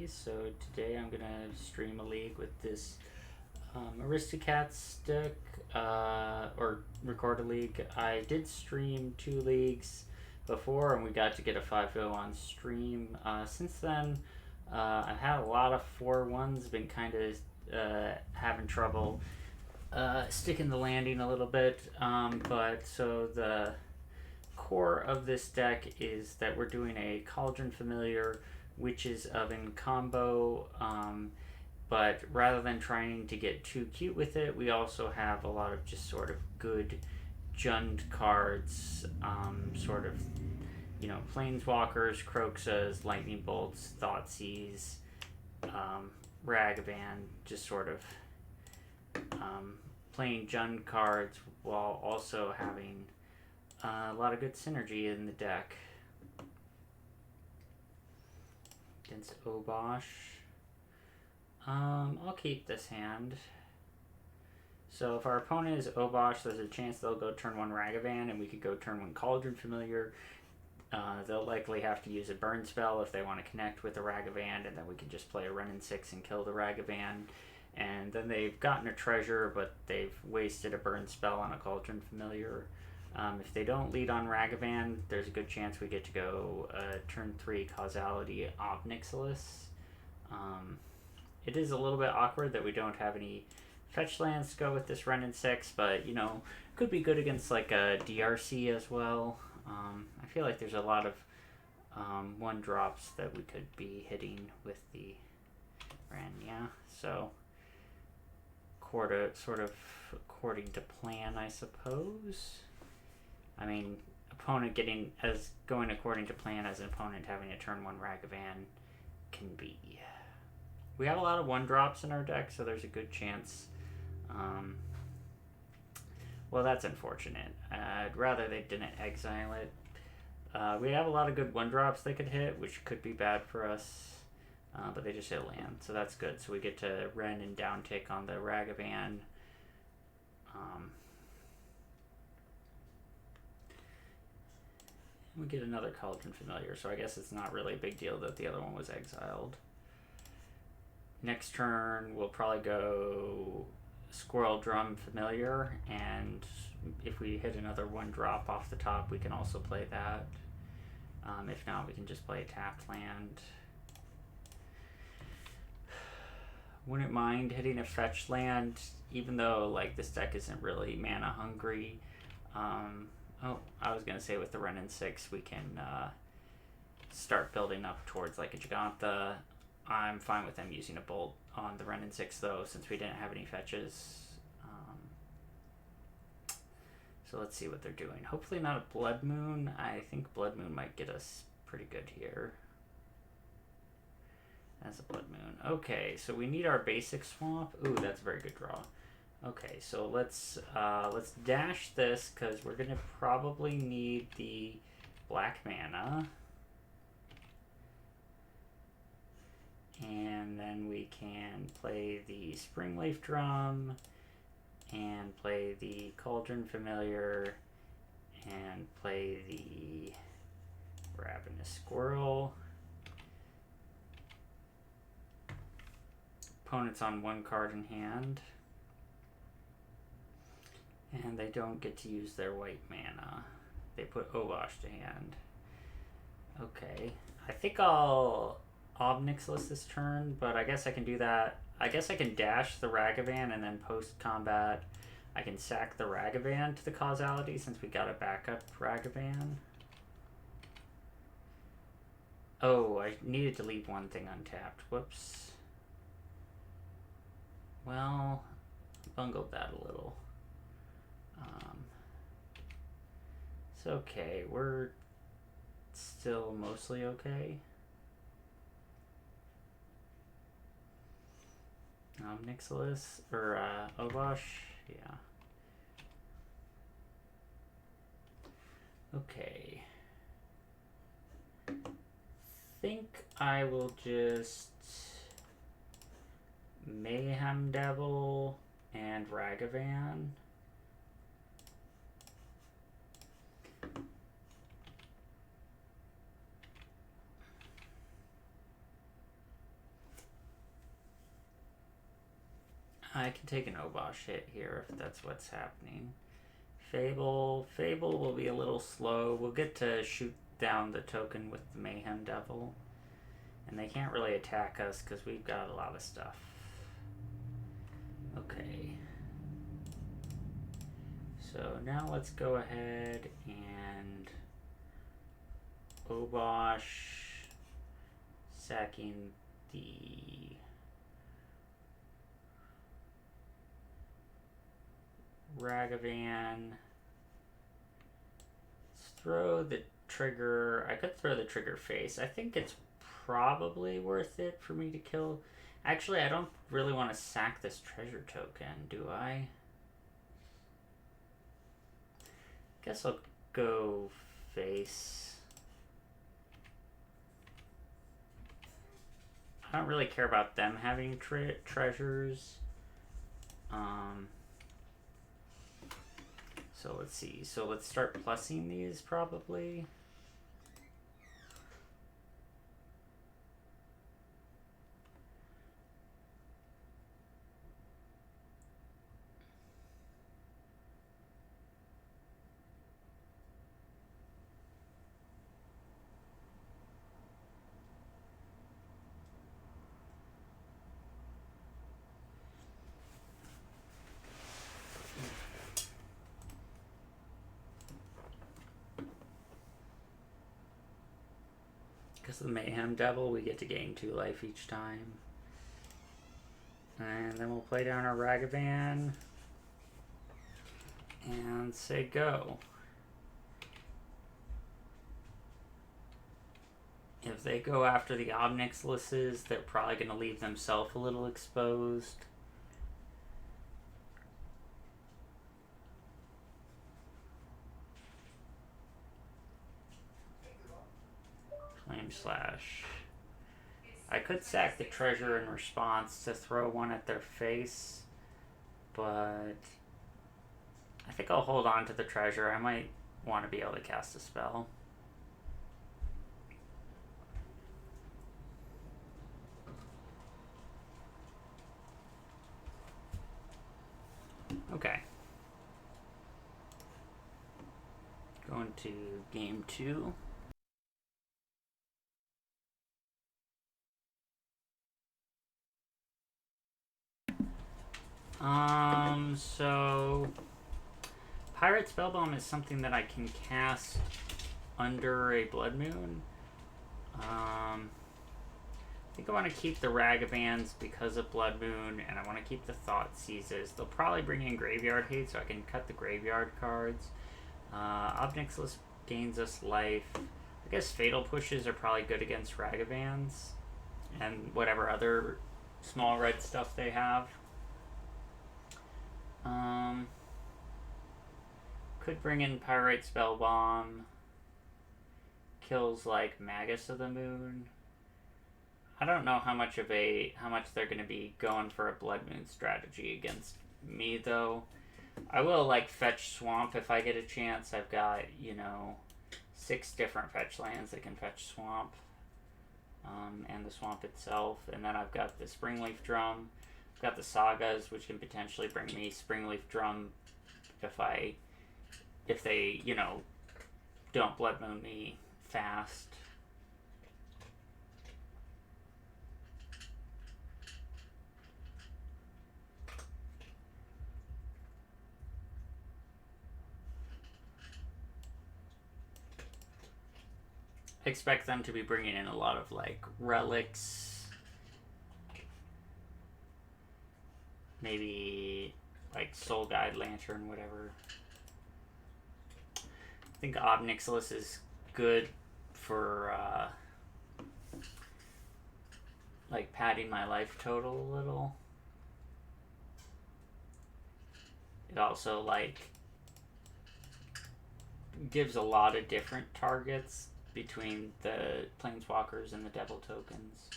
So today I'm gonna stream a league with this Aristocats deck, or record a league. I did stream 2 leagues before, and we got to get a 5-0 on stream. Since then, I've had a lot of 4-1s, been kind of having trouble sticking the landing a little bit. But so the core of this deck is that we're doing a Cauldron Familiar Witch's Oven combo, but rather than trying to get too cute with it, we also have a lot of just sort of good Jund cards, sort of, Planeswalkers, Croxas, Lightning Bolts, Thoughtseize, Ragavan, just sort of playing Jund cards while also having a lot of good synergy in the deck. Against Obosh. I'll keep this hand. So if our opponent is Obosh, there's a chance they'll go turn 1 Ragavan, and we could go turn 1 Cauldron Familiar. They'll likely have to use a burn spell if they want to connect with a Ragavan, and then we can just play a Renin 6 and kill the Ragavan. And then they've gotten a treasure, but they've wasted a burn spell on a Cauldron Familiar. If they don't lead on Ragavan, there's a good chance we get to go turn 3 Causality Obnixilis. It is a little bit awkward that we don't have any fetch lands to go with this Renin 6, but, could be good against like a DRC as well. I feel like there's a lot of 1-drops that we could be hitting with the Ren, yeah. So, sort of according to plan, I suppose. I mean, opponent going according to plan as an opponent having a turn 1 Ragavan can be. We have a lot of 1-drops in our deck, so there's a good chance. Well, that's unfortunate. I'd rather they didn't exile it. We have a lot of good 1-drops they could hit, which could be bad for us. But they just hit land, so that's good. So we get to Ren and down tick on the Ragavan. We get another Cauldron Familiar, so I guess it's not really a big deal that the other one was exiled. Next turn, we'll probably go Squirrel Drum Familiar, and if we hit another 1-drop off the top, we can also play that. If not, we can just play a tapped land. Wouldn't mind hitting a fetch land, even though this deck isn't really mana hungry. I was gonna say with the Renin 6 we can start building up towards like a Giganta. I'm fine with them using a Bolt on the Renin 6 though, since we didn't have any fetches. So let's see what they're doing. Hopefully not a Blood Moon. I think Blood Moon might get us pretty good here. That's a Blood Moon. Okay, so we need our basic swamp. Ooh, that's a very good draw. Okay, so let's dash this because we're gonna probably need the black mana, and then we can play the Springleaf Drum and play the Cauldron Familiar and play the Ravenous Squirrel. Opponent's on 1 card in hand. And they don't get to use their white mana. They put Obosh to hand. Okay. I think I'll Obnixilis this turn, but I guess I can do that. I guess I can dash the Ragavan and then post-combat I can sack the Ragavan to the Causality since we got a backup Ragavan. Oh, I needed to leave one thing untapped. Whoops. Well, bungled that a little. It's okay. We're still mostly okay. Nixilis or Obosh, yeah. Okay. Think I will just Mayhem Devil and Ragavan. I can take an Obosh hit here if that's what's happening. Fable will be a little slow. We'll get to shoot down the token with the Mayhem Devil. And they can't really attack us because we've got a lot of stuff. Okay. So now let's go ahead and Obosh, sacking the Ragavan. Let's throw the trigger. I could throw the trigger face. I think it's probably worth it for me to kill. Actually, I don't really want to sack this treasure token, do I? Guess I'll go face. I don't really care about them having treasures. So let's see. So let's start plussing these probably. Because of the Mayhem Devil, we get to gain 2 life each time. And then we'll play down our Ragavan. And say go. If they go after the Obnixiluses, they're probably going to leave themselves a little exposed. Flame Slash. I could sack the treasure in response to throw one at their face, but I think I'll hold on to the treasure. I might want to be able to cast a spell. Okay. Going to game 2. So Pirate Spellbomb is something that I can cast under a Blood Moon. I think I want to keep the Ragavans because of Blood Moon, and I want to keep the Thought Seizes. They'll probably bring in Graveyard Hate, so I can cut the Graveyard cards. Obnixilus gains us life. I guess Fatal Pushes are probably good against Ragavans and whatever other small red stuff they have. Could bring in Pyrite Spellbomb. Kills like Magus of the Moon. I don't know how much they're going to be going for a Blood Moon strategy against me though. I will like fetch Swamp if I get a chance. I've got, 6 different fetch lands that can fetch Swamp. And the Swamp itself. And then I've got the Springleaf Drum. I've got the Sagas, which can potentially bring me Springleaf Drum if they, don't Blood Moon me fast. I expect them to be bringing in a lot of like relics, maybe like Soul Guide Lantern, whatever. I think Obnixilus is good for like padding my life total a little. It also like gives a lot of different targets between the Planeswalkers and the Devil tokens.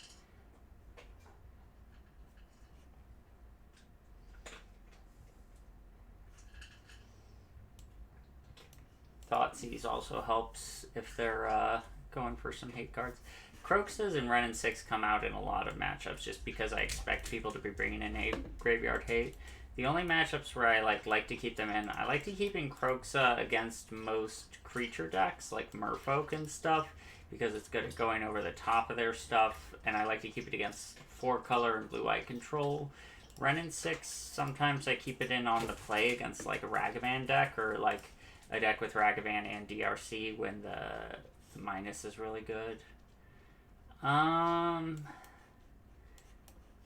Thoughtseize also helps if they're going for some hate cards. Croxas and Ren and 6 come out in a lot of matchups just because I expect people to be bringing in a Graveyard Hate. The only matchups where I like to keep them in, I like to keep in Croxa against most creature decks, like Merfolk and stuff, because it's good at going over the top of their stuff, and I like to keep it against 4-color and blue-white control. Ren and 6, sometimes I keep it in on the play against like a Ragavan deck, or like a deck with Ragavan and DRC when the minus is really good.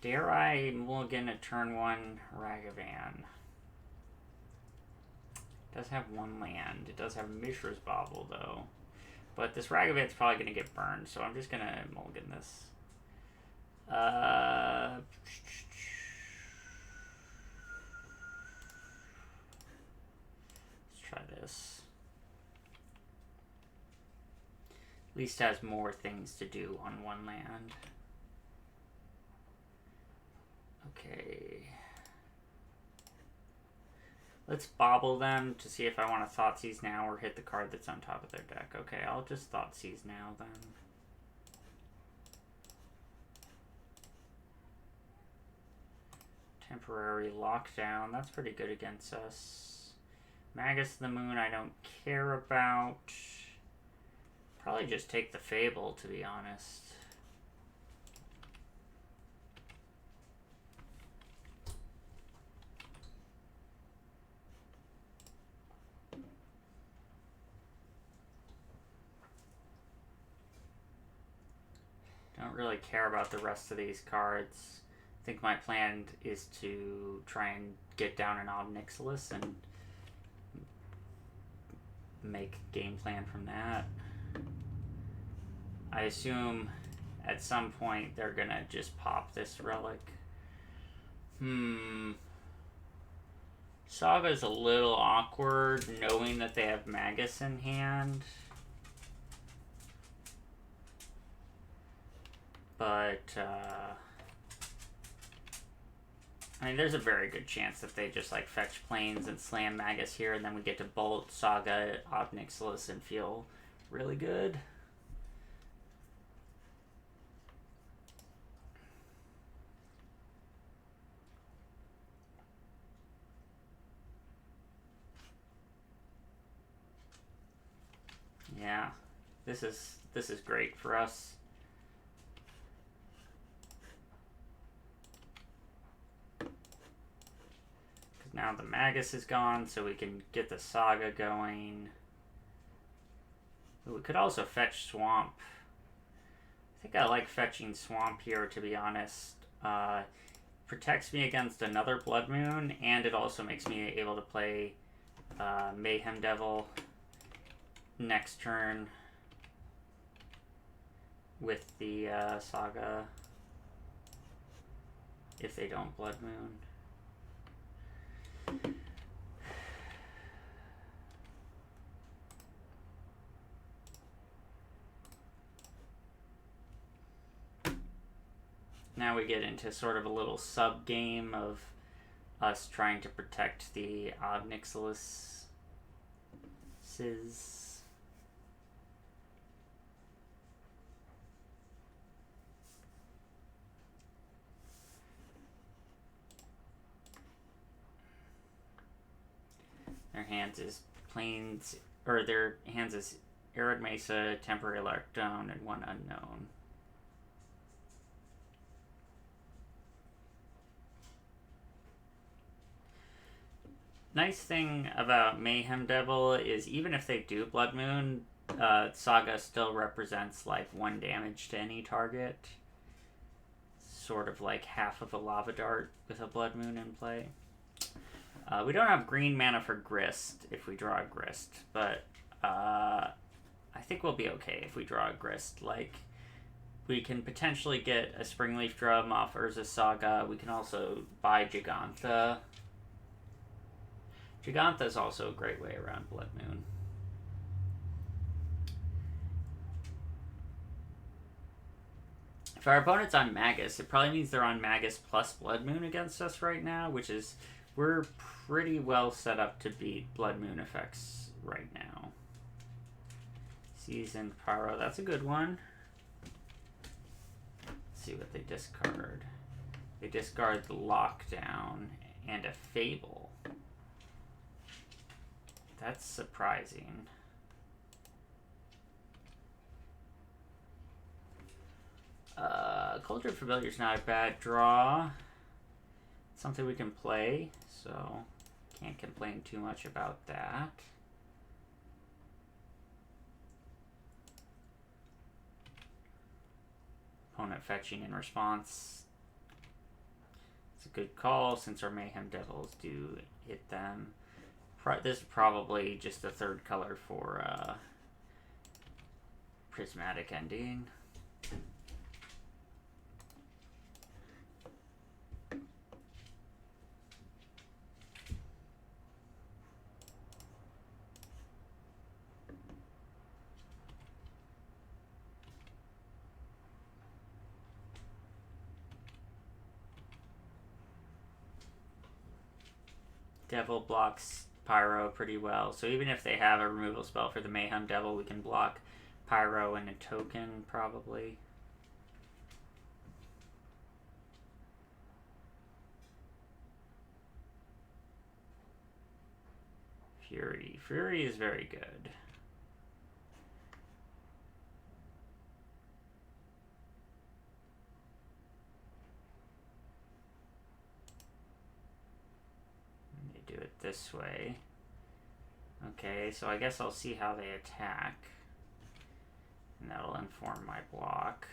Dare I mulligan a turn 1 Ragavan? It does have 1 land. It does have Mishra's Bauble, though. But this Ragavan's probably going to get burned, so I'm just going to mulligan this. Let's try this. At least has more things to do on 1 land. Okay. Let's bobble them to see if I want to Thoughtseize now or hit the card that's on top of their deck. Okay, I'll just Thoughtseize now then. Temporary lockdown. That's pretty good against us. Magus of the Moon I don't care about. Probably just take the Fable, to be honest. Don't really care about the rest of these cards. I think my plan is to try and get down an Ob Nixilis and make a game plan from that. I assume at some point they're gonna just pop this relic. Saga's a little awkward knowing that they have Magus in hand. But, I mean, there's a very good chance that they just, like, fetch planes and slam Magus here, and then we get to Bolt, Saga, Ob Nixilis, and feel really good. Yeah, this is great for us. Now the Magus is gone, so we can get the Saga going. We could also fetch Swamp. I think I like fetching Swamp here, to be honest. Protects me against another Blood Moon, and it also makes me able to play Mayhem Devil next turn with the Saga if they don't Blood Moon. Now we get into sort of a little sub-game of us trying to protect the Ob Nixilis. Their hands is Plains, or their hands is Arid Mesa, Temporary Lockdown, and 1 Unknown. Nice thing about Mayhem Devil is even if they do Blood Moon, Saga still represents like 1 damage to any target. Sort of like half of a Lava Dart with a Blood Moon in play. We don't have green mana for Grist if we draw a Grist, but I think we'll be okay if we draw a Grist. Like, we can potentially get a Springleaf Drum off Urza's Saga. We can also buy Gigantha. Gigantha is also a great way around Blood Moon. If our opponent's on Magus, it probably means they're on Magus plus Blood Moon against us right now, which is... we're pretty well set up to beat Blood Moon effects right now. Seasoned Pyro, that's a good one. see what they discard. They discard the Lockdown and a Fable. That's surprising. Cauldron Familiar's not a bad draw. Something we can play, so can't complain too much about that. Opponent fetching in response. It's a good call since our Mayhem Devils do hit them. This is probably just the third color for Prismatic Ending. Devil blocks Pyro pretty well, so even if they have a removal spell for the Mayhem Devil, we can block Pyro and a token, probably. Fury. Fury is very good. Do it this way. Okay, so I guess I'll see how they attack. And that'll inform my block.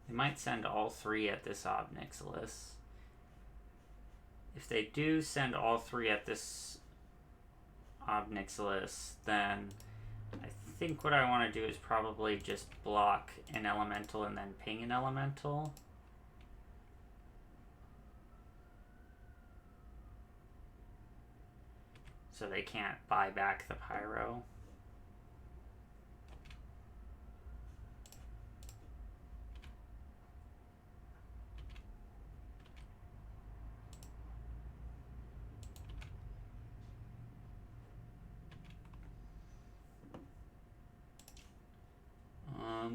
They might send all three at this Obnixilis. If they do send all three at this Obnixilis, then I think what I want to do is probably just block an elemental and then ping an elemental. So they can't buy back the Pyro.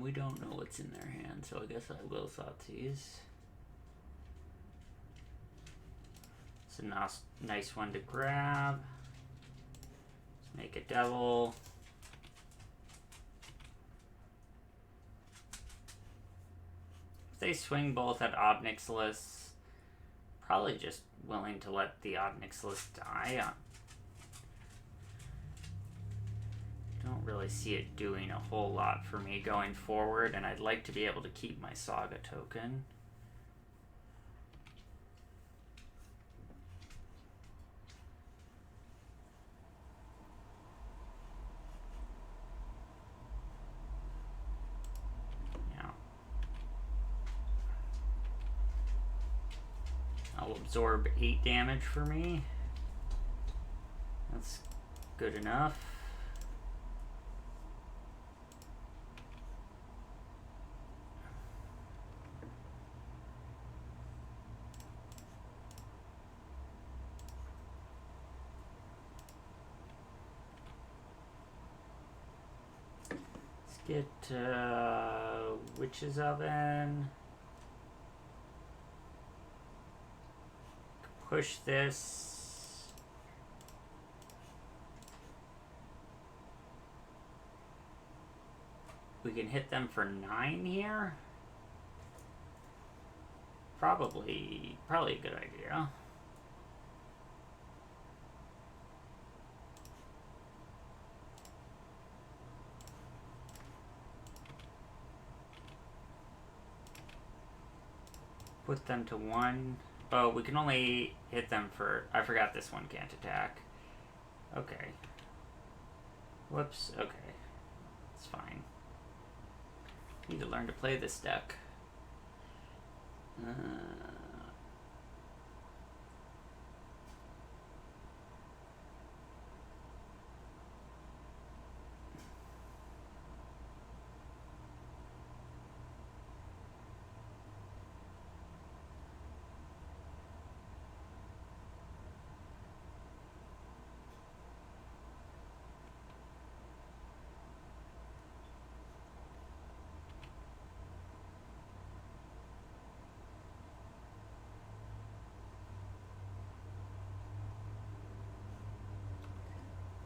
We don't know what's in their hand, so I guess I will Thoughtseize. It's a nice one to grab. Let's make a devil. If they swing both at Obnixilis, probably just willing to let the Obnixilis die. Don't really see it doing a whole lot for me going forward, and I'd like to be able to keep my Saga token. Yeah. I'll absorb 8 damage for me. That's good enough. Get Witch's Oven. Push this. We can hit them for 9 here. Probably a good idea. Put them to 1. Oh, we can only hit them for... I forgot this one can't attack. Okay. Whoops. Okay. It's fine. Need to learn to play this deck.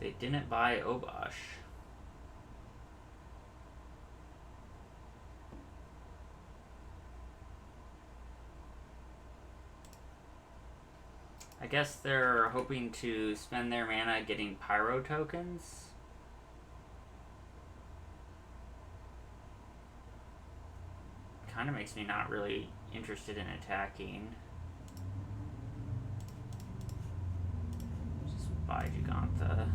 They didn't buy Obosh. I guess they're hoping to spend their mana getting Pyro tokens. Kind of makes me not really interested in attacking. Just buy Gigantha.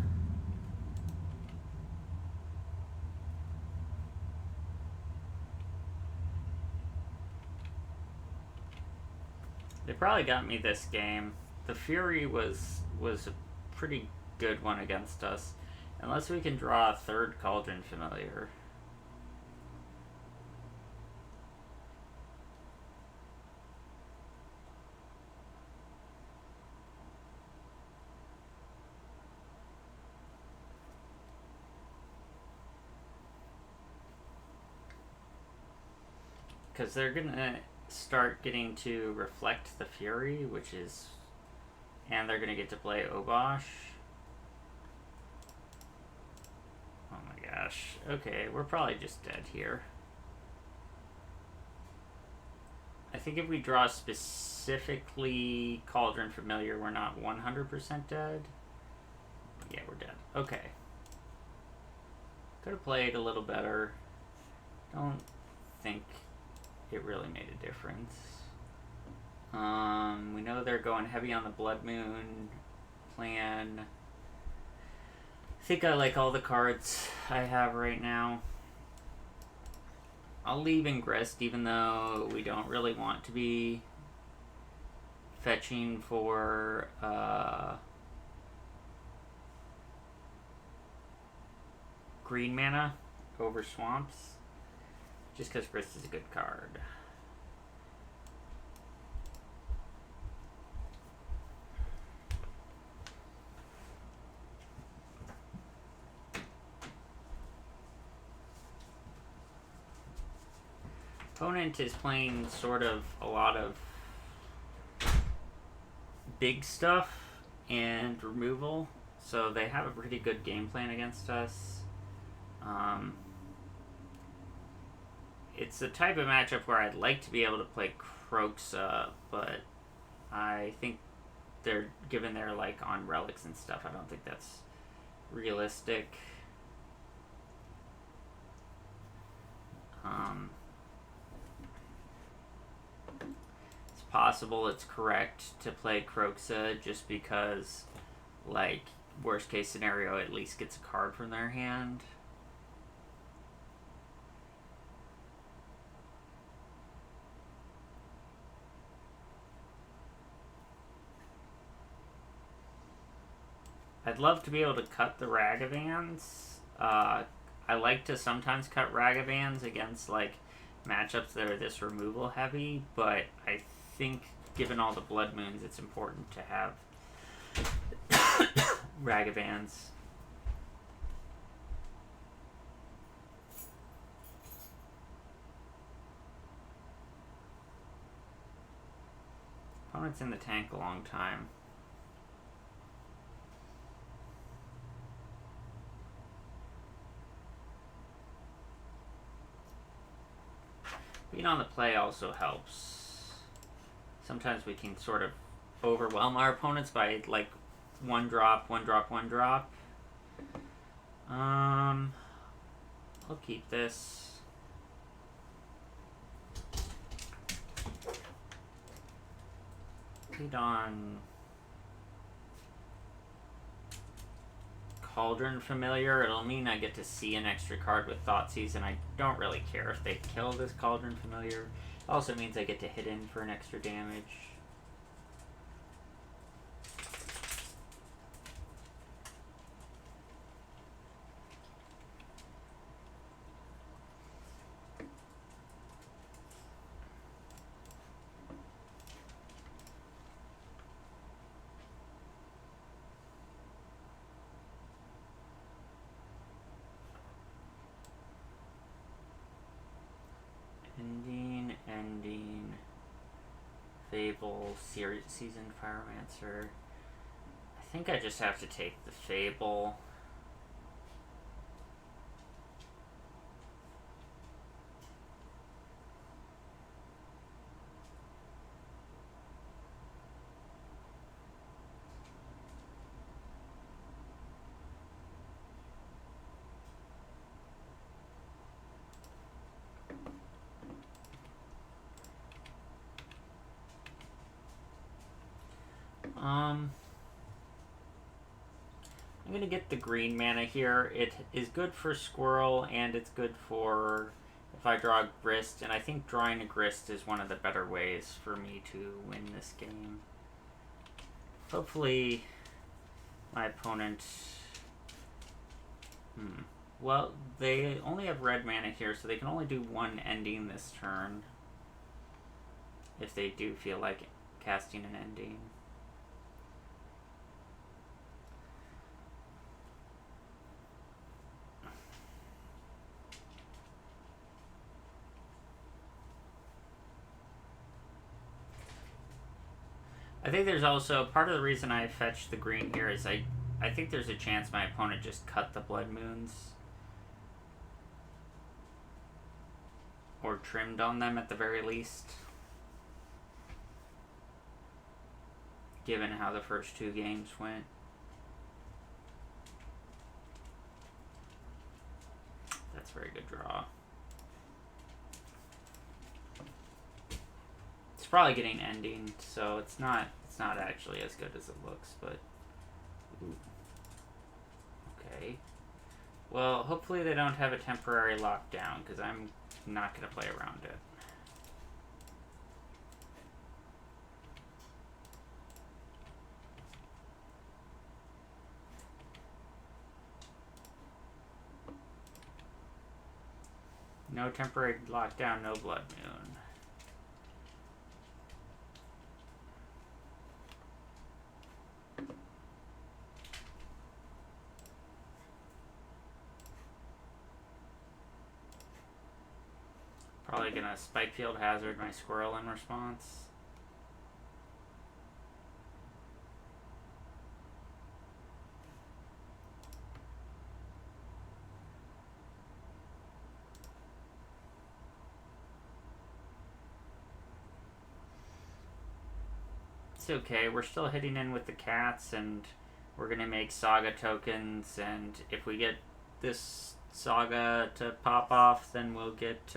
They probably got me this game. The Fury was a pretty good one against us. Unless we can draw a third Cauldron Familiar. Because they're gonna start getting to reflect the Fury, which is... And they're gonna get to play Obosh. Oh my gosh. Okay, we're probably just dead here. I think if we draw specifically Cauldron Familiar, we're not 100% dead. Yeah, we're dead. Okay. Could have played a little better. Don't think it really made a difference. We know they're going heavy on the Blood Moon plan. I think I like all the cards I have right now. I'll leave Ingrist even though we don't really want to be fetching for green mana over swamps. Just because Grist is a good card. Opponent is playing sort of a lot of big stuff and removal, so they have a pretty good game plan against us. It's the type of matchup where I'd like to be able to play Kroxa, but I think they're given their like on relics and stuff. I don't think that's realistic. It's possible it's correct to play Kroxa just because, like, worst case scenario, at least gets a card from their hand. I'd love to be able to cut the Ragavans. I like to sometimes cut Ragavans against like matchups that are this removal heavy, but I think given all the Blood Moons, it's important to have Ragavans. Opponent's in the tank a long time. Being on the play also helps. Sometimes we can sort of overwhelm our opponents by like one drop, one drop, one drop. I'll keep this. Lead on Cauldron Familiar. It'll mean I get to see an extra card with Thoughtseize, and I don't really care if they kill this Cauldron Familiar. It also means I get to hit in for an extra damage. Ending, Fable, Seasoned Pyromancer. I think I just have to take the Fable. going to get the green mana here. It is good for Squirrel, and it's good for if I draw a Grist, and I think drawing a Grist is one of the better ways for me to win this game. Hopefully, my opponent... Well, they only have red mana here, so they can only do one ending this turn. If they do feel like casting an ending. I think there's also, part of the reason I fetched the green here is I think there's a chance my opponent just cut the Blood Moons. Or trimmed on them at the very least. Given how the first two games went. That's a very good draw. It's probably getting ending, so it's not actually as good as it looks, but ooh. Okay. Well, hopefully they don't have a temporary lockdown, because I'm not going to play around it. No temporary lockdown, no Blood Moon. Probably gonna Spike Field Hazard my Squirrel in response. It's okay, we're still hitting in with the cats, and we're gonna make Saga tokens, and if we get this Saga to pop off, then we'll get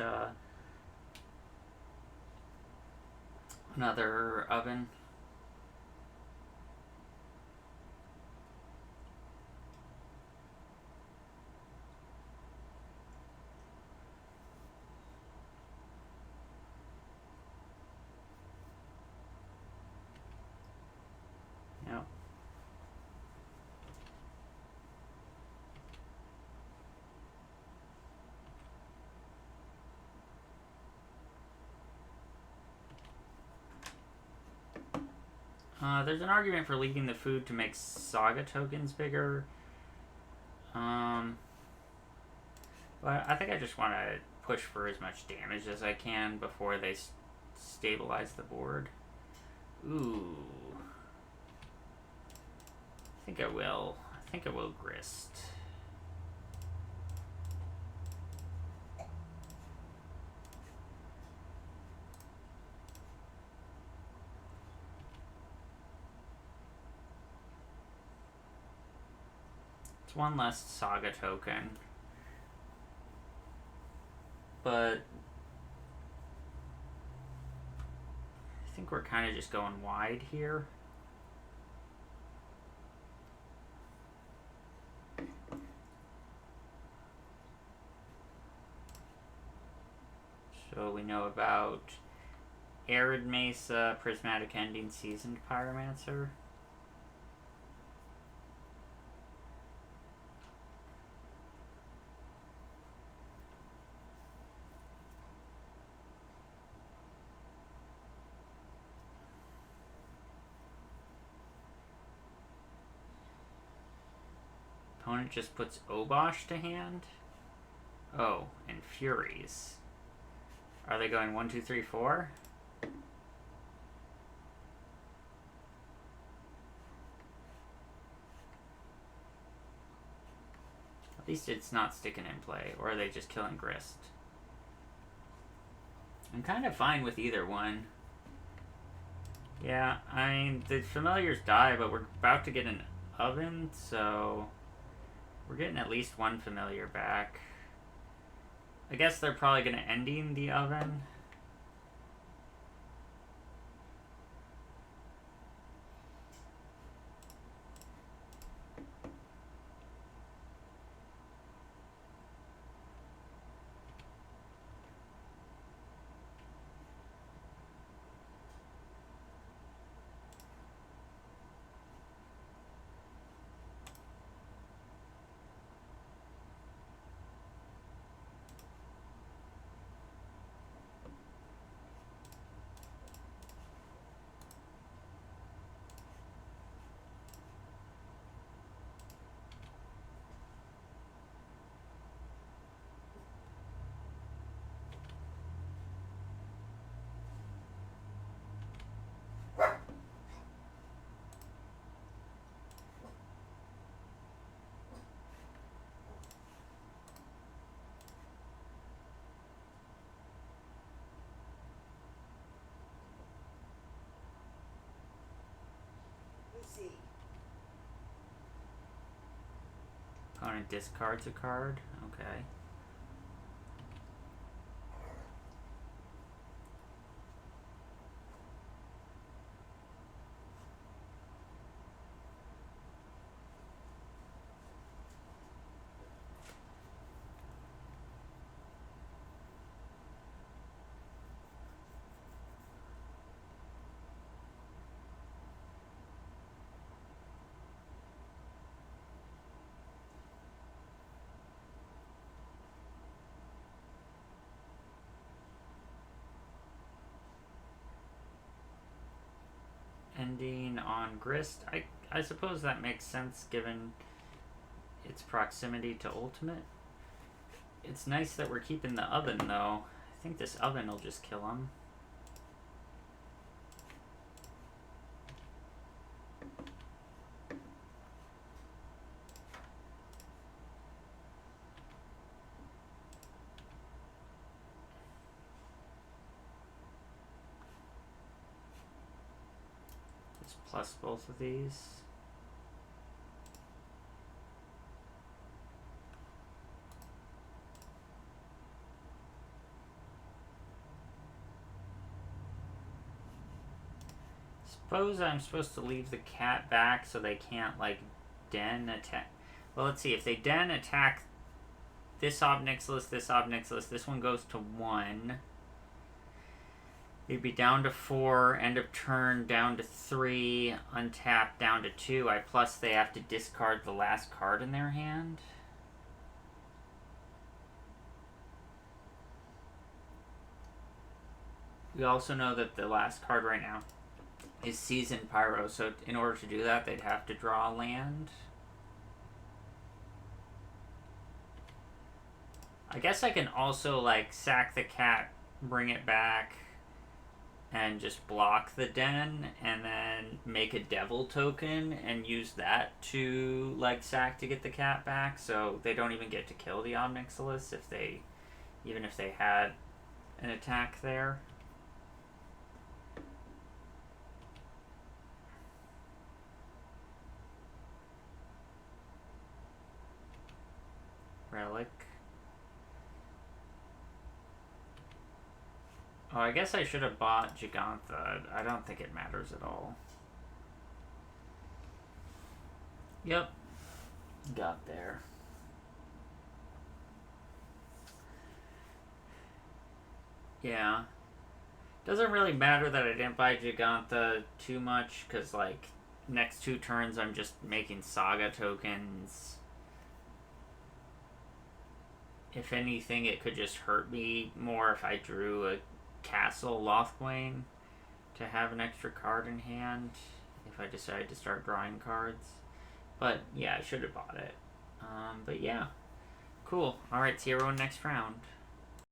another oven. Yep. There's an argument for leaving the food to make Saga tokens bigger. But I think I just want to push for as much damage as I can before they stabilize the board. Ooh. I think I will Grist. It's one less Saga token. But I think we're kind of just going wide here. So we know about Arid Mesa, Prismatic Ending, Seasoned Pyromancer. Opponent just puts Obosh to hand. Oh, and Furies. Are they going 1, 2, 3, 4? At least it's not sticking in play. Or are they just killing Grist? I'm kind of fine with either one. Yeah, I mean, the familiars die, but we're about to get an oven, so we're getting at least one familiar back. I guess they're probably going to ending the oven. opponent discards a card. Okay. Ending on Grist. I suppose that makes sense given its proximity to ultimate. It's nice that we're keeping the oven though. I think this oven will just kill him. Just plus both of these. Suppose I'm supposed to leave the cat back so they can't, like, den attack. Well, let's see. If they den attack this Ob Nixilis, this one goes to 1. They'd be down to 4, end of turn down to 3, untap down to 2. Plus they have to discard the last card in their hand. We also know that the last card right now is Seasoned Pyro, so in order to do that, they'd have to draw a land. I guess I can also, like, sack the cat, bring it back, and just block the den, and then make a devil token, and use that to, like, sack to get the cat back, so they don't even get to kill the Ob Nixilis even if they had an attack there. Relic. Oh, I guess I should have bought Gigantha. I don't think it matters at all. Yep. Got there. Yeah. Doesn't really matter that I didn't buy Gigantha too much, because, like, next 2 turns I'm just making Saga tokens. If anything, it could just hurt me more if I drew a Castle Lothwain to have an extra card in hand if I decide to start drawing cards. But yeah, I should have bought it. But yeah, cool. Alright, see everyone next round.